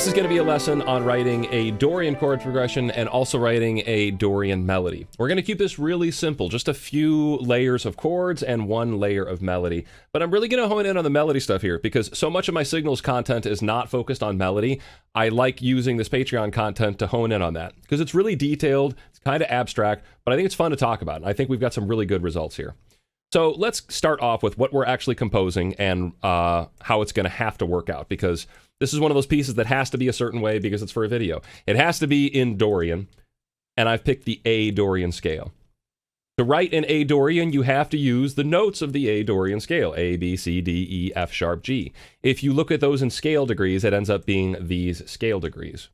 This is going to be a lesson on writing a Dorian chord progression and also writing a Dorian melody. We're going to keep this really simple, just a few layers of chords and one layer of melody. But I'm really going to hone in on the melody stuff here because so much of my Signals content is not focused on melody. I like using this Patreon content to hone in on that because it's really detailed, it's kind of abstract, but I think it's fun to talk about. And I think we've got some really good results here. So let's start off with what we're actually composing and how it's going to have to work out, because this is one of those pieces that has to be a certain way because it's for a video. It has to be in Dorian, and I've picked the A Dorian scale. To write in A Dorian, you have to use the notes of the A Dorian scale, A, B, C, D, E, F sharp, G. If you look at those in scale degrees, it ends up being these scale degrees.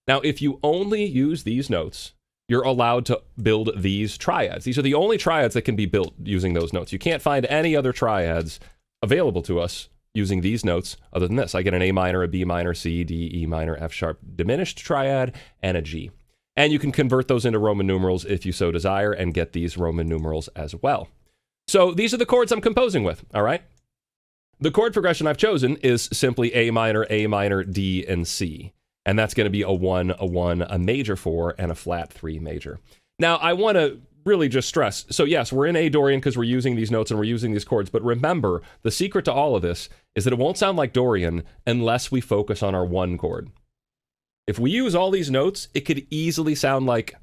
Now, if you only use these notes, you're allowed to build these triads. These are the only triads that can be built using those notes. You can't find any other triads available to us using these notes other than this. I get an A minor, a B minor, C, D, E minor, F sharp diminished triad, and a G. And you can convert those into Roman numerals if you so desire and get these Roman numerals as well. So these are the chords I'm composing with, all right? The chord progression I've chosen is simply A minor, D, and C. And that's going to be a 1, a 1, a major 4, and a flat 3 major. Now, I want to really just stress, so yes, we're in A Dorian because we're using these notes and we're using these chords, but remember, the secret to all of this is that it won't sound like Dorian unless we focus on our 1 chord. If we use all these notes, it could easily sound like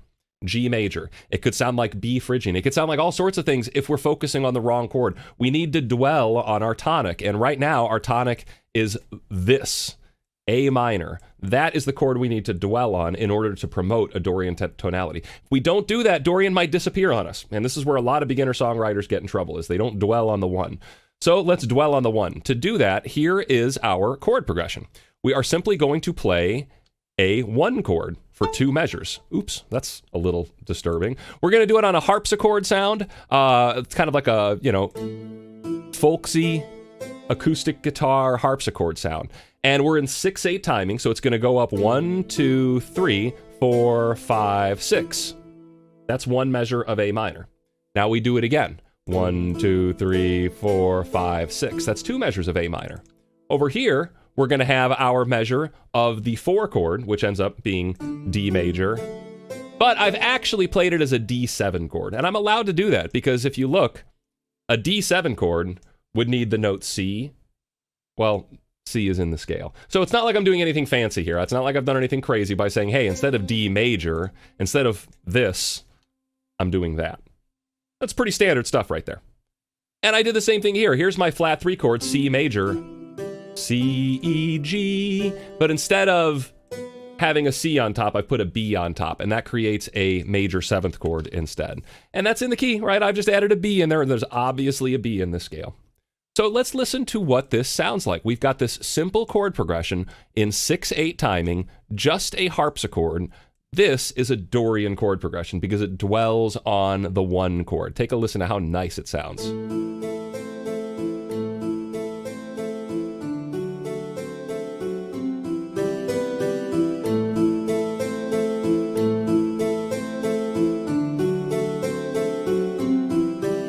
G major. It could sound like B Phrygian. It could sound like all sorts of things if we're focusing on the wrong chord. We need to dwell on our tonic, and right now, our tonic is this. A minor. That is the chord we need to dwell on in order to promote a Dorian tonality. If we don't do that, Dorian might disappear on us. And this is where a lot of beginner songwriters get in trouble, is they don't dwell on the 1. So let's dwell on the 1. To do that, here is our chord progression. We are simply going to play a 1 chord for 2 measures. Oops, that's a little disturbing. We're going to do it on a harpsichord sound. It's kind of like a, folksy acoustic guitar harpsichord sound. And we're in 6/8 timing, so it's going to go up 1, 2, 3, 4, 5, 6. That's 1 measure of A minor. Now we do it again. 1, 2, 3, 4, 5, 6. That's 2 measures of A minor. Over here, we're going to have our measure of the 4 chord, which ends up being D major. But I've actually played it as a D7 chord, and I'm allowed to do that because if you look, a D7 chord would need the note C. Well, C is in the scale. So it's not like I'm doing anything fancy here. It's not like I've done anything crazy by saying, hey, instead of D major, instead of this, I'm doing that. That's pretty standard stuff right there. And I did the same thing here. Here's my flat 3 chord, C major, C, E, G. But instead of having a C on top, I put a B on top, and that creates a major 7th chord instead. And that's in the key, right? I've just added a B in there, and there's obviously a B in this scale. So let's listen to what this sounds like. We've got this simple chord progression in 6/8 timing, just a harpsichord. This is a Dorian chord progression because it dwells on the 1 chord. Take a listen to how nice it sounds.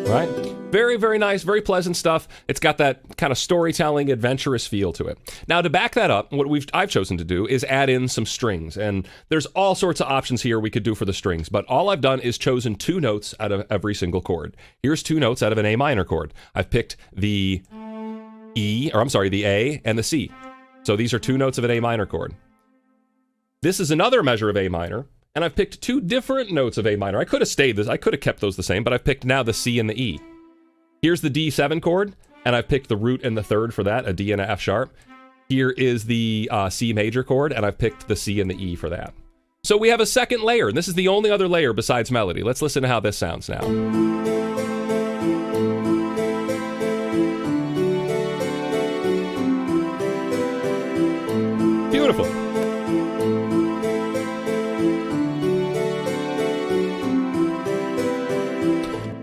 Right? Very, very nice, very pleasant stuff. It's got that kind of storytelling, adventurous feel to it. Now, to back that up, what I've chosen to do is add in some strings. And there's all sorts of options here we could do for the strings. But all I've done is chosen 2 notes out of every single chord. Here's 2 notes out of an A minor chord. I've picked the the A and the C. So these are 2 notes of an A minor chord. This is another measure of A minor. And I've picked 2 different notes of A minor. I could have kept those the same, but I've picked now the C and the E. Here's the D7 chord, and I've picked the root and the 3rd for that, a D and a F sharp. Here is the C major chord, and I've picked the C and the E for that. So we have a second layer, and this is the only other layer besides melody. Let's listen to how this sounds now. Beautiful.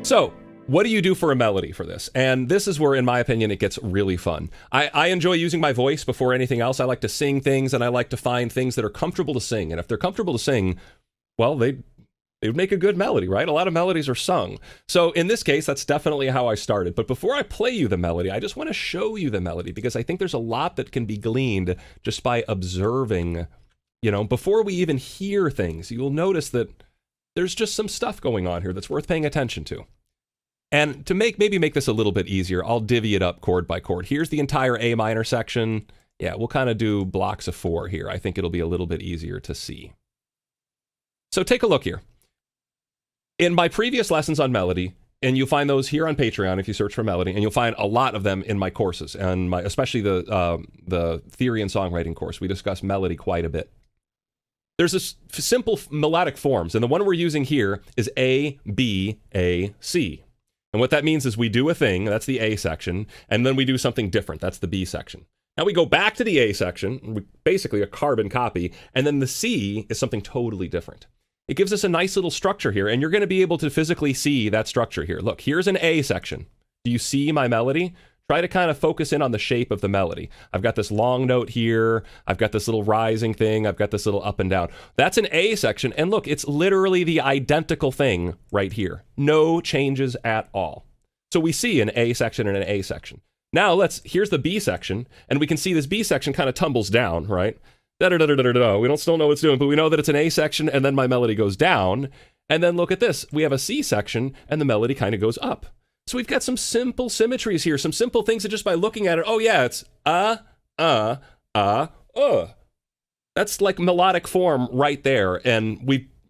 So, what do you do for a melody for this? And this is where, in my opinion, it gets really fun. I enjoy using my voice before anything else. I like to sing things, and I like to find things that are comfortable to sing. And if they're comfortable to sing, well, they It would make a good melody, right? A lot of melodies are sung. So in this case, that's definitely how I started. But before I play you the melody, I just want to show you the melody because I think there's a lot that can be gleaned just by observing, before we even hear things. You'll notice that there's just some stuff going on here that's worth paying attention to. And to maybe make this a little bit easier, I'll divvy it up chord by chord. Here's the entire A minor section. Yeah, we'll kind of do blocks of 4 here. I think it'll be a little bit easier to see. So take a look here. In my previous lessons on melody, and you'll find those here on Patreon if you search for melody, and you'll find a lot of them in my courses, and especially the theory and songwriting course. We discuss melody quite a bit. There's this simple melodic forms, and the one we're using here is A, B, A, C. And what that means is we do a thing, that's the A section, and then we do something different, that's the B section. Now we go back to the A section, basically a carbon copy, and then the C is something totally different. It gives us a nice little structure here, and you're going to be able to physically see that structure here. Look, here's an A section. Do you see my melody? Try to kind of focus in on the shape of the melody. I've got this long note here. I've got this little rising thing. I've got this little up and down. That's an A section, and look, it's literally the identical thing right here. No changes at all. So we see an A section and an A section. Now here's the B section, and we can see this B section kind of tumbles down, right? Da-da-da-da-da-da. We don't still know what it's doing, but we know that it's an A section, and then my melody goes down. And then look at this. We have a C section, and the melody kind of goes up. So we've got some simple symmetries here, some simple things that just by looking at it, oh yeah, it's That's like melodic form right there, and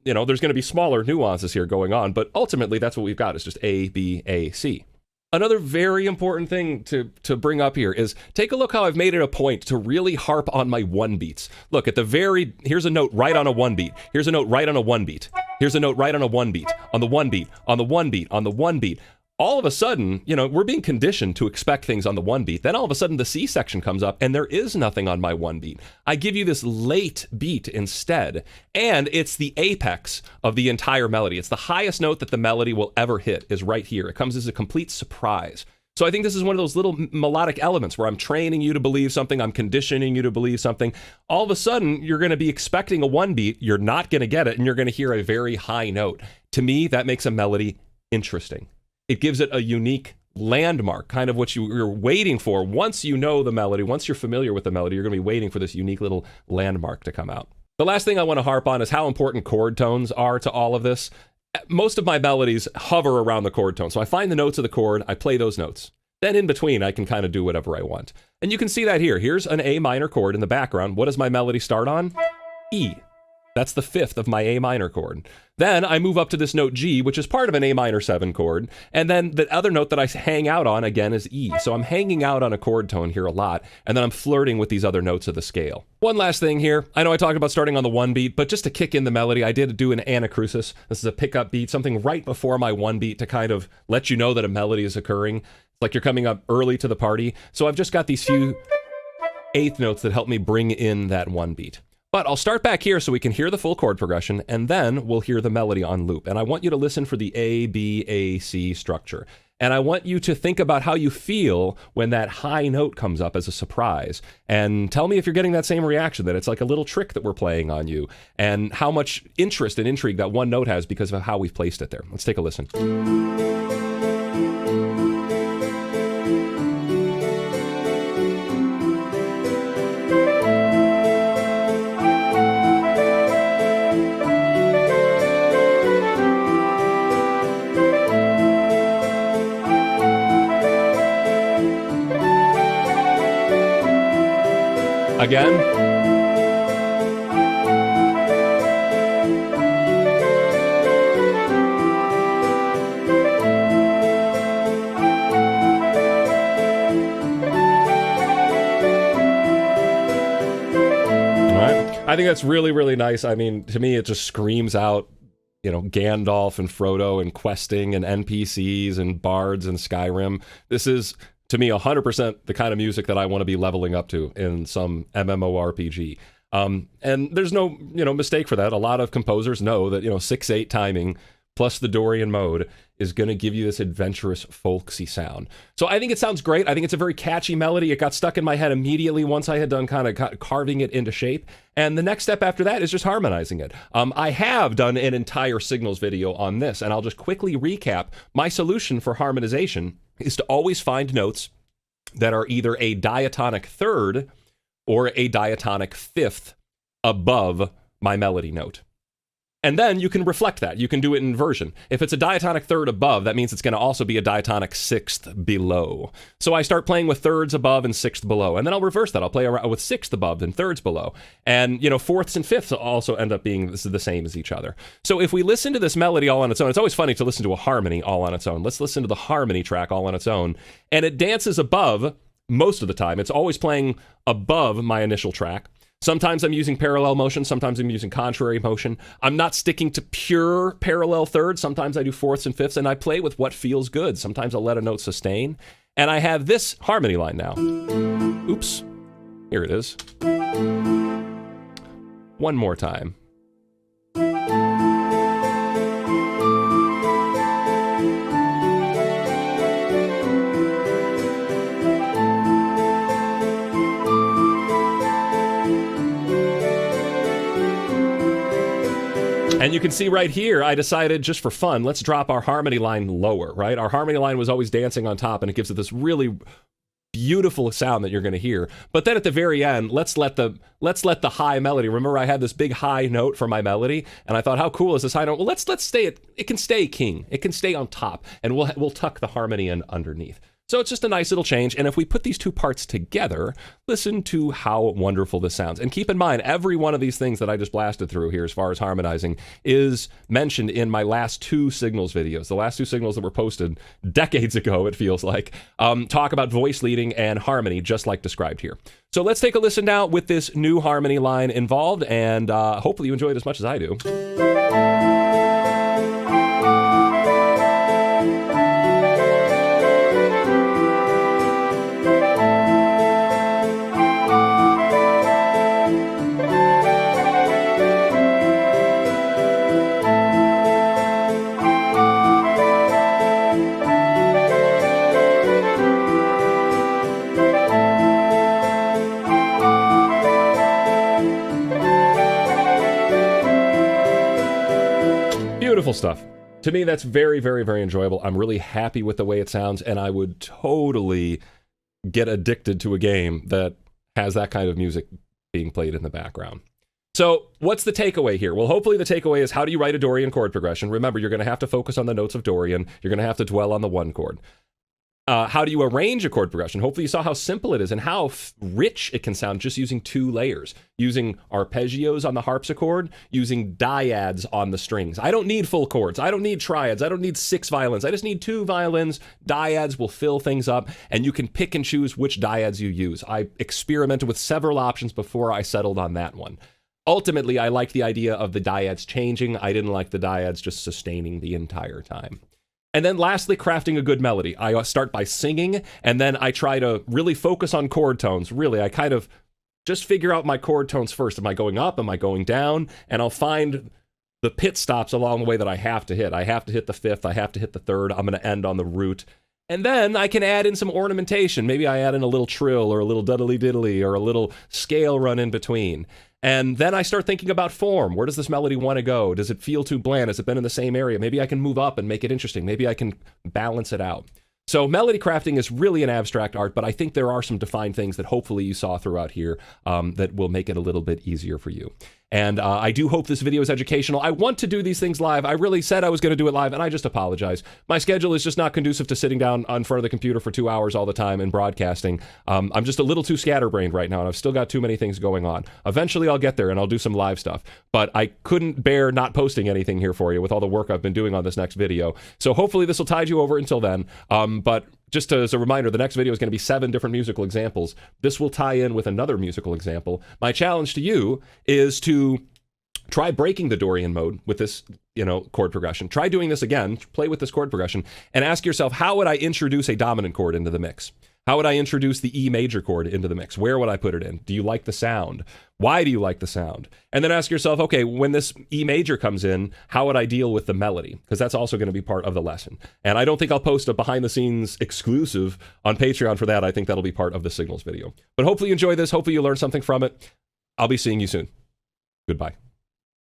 there's going to be smaller nuances here going on, but ultimately that's what we've got. It's just A, B, A, C. Another very important thing to bring up here is take a look how I've made it a point to really harp on my one beats. Look, here's a note right on a one beat. Here's a note right on a one beat. Here's a note right on a one beat, on the one beat, on the one beat, on the one beat. All of a sudden, we're being conditioned to expect things on the one beat. Then all of a sudden the C section comes up and there is nothing on my one beat. I give you this late beat instead, and it's the apex of the entire melody. It's the highest note that the melody will ever hit is right here. It comes as a complete surprise. So I think this is one of those little melodic elements where I'm training you to believe something, I'm conditioning you to believe something. All of a sudden, you're going to be expecting a one beat, you're not going to get it, and you're going to hear a very high note. To me, that makes a melody interesting. It gives it a unique landmark, kind of what you're waiting for. Once you know the melody, once you're familiar with the melody, you're going to be waiting for this unique little landmark to come out. The last thing I want to harp on is how important chord tones are to all of this. Most of my melodies hover around the chord tone. So I find the notes of the chord, I play those notes. Then in between, I can kind of do whatever I want. And you can see that here. Here's an A minor chord in the background. What does my melody start on? E. That's the 5th of my A minor chord. Then I move up to this note G, which is part of an A minor 7 chord. And then the other note that I hang out on again is E. So I'm hanging out on a chord tone here a lot. And then I'm flirting with these other notes of the scale. One last thing here. I know I talked about starting on the one beat, but just to kick in the melody, I did do an anacrusis. This is a pickup beat, something right before my one beat to kind of let you know that a melody is occurring. It's like you're coming up early to the party. So I've just got these few eighth notes that help me bring in that one beat. But I'll start back here so we can hear the full chord progression, and then we'll hear the melody on loop. And I want you to listen for the A, B, A, C structure. And I want you to think about how you feel when that high note comes up as a surprise. And tell me if you're getting that same reaction, that it's like a little trick that we're playing on you, and how much interest and intrigue that one note has because of how we've placed it there. Let's take a listen. Again. All right. I think that's really, really nice. I mean, to me, it just screams out, Gandalf and Frodo and questing and NPCs and bards and Skyrim. This is, to me, 100% the kind of music that I want to be leveling up to in some MMORPG. And there's no, mistake for that. A lot of composers know that, 6/8 timing plus the Dorian mode is going to give you this adventurous, folksy sound. So I think it sounds great. I think it's a very catchy melody. It got stuck in my head immediately once I had done kind of carving it into shape. And the next step after that is just harmonizing it. I have done an entire signals video on this, and I'll just quickly recap. My solution for harmonization is to always find notes that are either a diatonic third or a diatonic fifth above my melody note. And then you can reflect that. You can do it in inversion. If it's a diatonic third above, that means it's going to also be a diatonic sixth below. So I start playing with thirds above and sixth below. And then I'll reverse that. I'll play around with sixth above and thirds below. And, you know, fourths and fifths also end up being the same as each other. So if we listen to this melody all on its own, it's always funny to listen to a harmony all on its own. Let's listen to the harmony track all on its own. And it dances above most of the time. It's always playing above my initial track. Sometimes I'm using parallel motion, sometimes I'm using contrary motion. I'm not sticking to pure parallel thirds. Sometimes I do fourths and fifths, and I play with what feels good. Sometimes I'll let a note sustain. And I have this harmony line now. Oops. Here it is. One more time. And you can see right here, I decided just for fun, let's drop our harmony line lower, right? Our harmony line was always dancing on top, and it gives it this really beautiful sound that you're going to hear. But then at the very end, let's let the high melody. Remember, I had this big high note for my melody, and I thought, how cool is this high note? Well, let's stay it can stay king. It can stay on top, and we'll tuck the harmony in underneath. So it's just a nice little change, and if we put these two parts together, listen to how wonderful this sounds. And keep in mind, every one of these things that I just blasted through here as far as harmonizing is mentioned in my last two signals videos. The last two signals that were posted decades ago, it feels like, talk about voice leading and harmony, just like described here. So let's take a listen now with this new harmony line involved, and hopefully you enjoy it as much as I do. Beautiful stuff. To me, that's very, very, very enjoyable. I'm really happy with the way it sounds, and I would totally get addicted to a game that has that kind of music being played in the background. So what's the takeaway here? Well, hopefully the takeaway is, how do you write a Dorian chord progression? Remember, you're going to have to focus on the notes of Dorian. You're going to have to dwell on the one chord. How do you arrange a chord progression? Hopefully you saw how simple it is and how rich it can sound just using two layers, using arpeggios on the harpsichord, using dyads on the strings. I don't need full chords. I don't need triads. I don't need 6 violins. I just need 2 violins. Dyads will fill things up, and you can pick and choose which dyads you use. I experimented with several options before I settled on that one. Ultimately, I liked the idea of the dyads changing. I didn't like the dyads just sustaining the entire time. And then lastly, crafting a good melody. I start by singing, and then I try to really focus on chord tones. Really, I kind of just figure out my chord tones first. Am I going up? Am I going down? And I'll find the pit stops along the way that I have to hit. I have to hit the fifth. I have to hit the third. I'm going to end on the root. And then I can add in some ornamentation. Maybe I add in a little trill or a little diddly diddly or a little scale run in between. And then I start thinking about form. Where does this melody want to go? Does it feel too bland? Has it been in the same area? Maybe I can move up and make it interesting. Maybe I can balance it out. So melody crafting is really an abstract art, but I think there are some defined things that hopefully you saw throughout here that will make it a little bit easier for you. And I do hope this video is educational. I want to do these things live. I really said I was going to do it live, and I just apologize. My schedule is just not conducive to sitting down in front of the computer for 2 hours all the time and broadcasting. I'm just a little too scatterbrained right now, and I've still got too many things going on. Eventually, I'll get there, and I'll do some live stuff. But I couldn't bear not posting anything here for you with all the work I've been doing on this next video. So hopefully this will tide you over until then. But just as a reminder, the next video is going to be 7 different musical examples. This will tie in with another musical example. My challenge to you is to try breaking the Dorian mode with this, chord progression. Try doing this again, play with this chord progression, and ask yourself, how would I introduce a dominant chord into the mix? How would I introduce the E major chord into the mix? Where would I put it in? Do you like the sound? Why do you like the sound? And then ask yourself, okay, when this E major comes in, how would I deal with the melody? Because that's also going to be part of the lesson. And I don't think I'll post a behind the scenes exclusive on Patreon for that. I think that'll be part of the signals video. But hopefully you enjoy this. Hopefully you learned something from it. I'll be seeing you soon. Goodbye.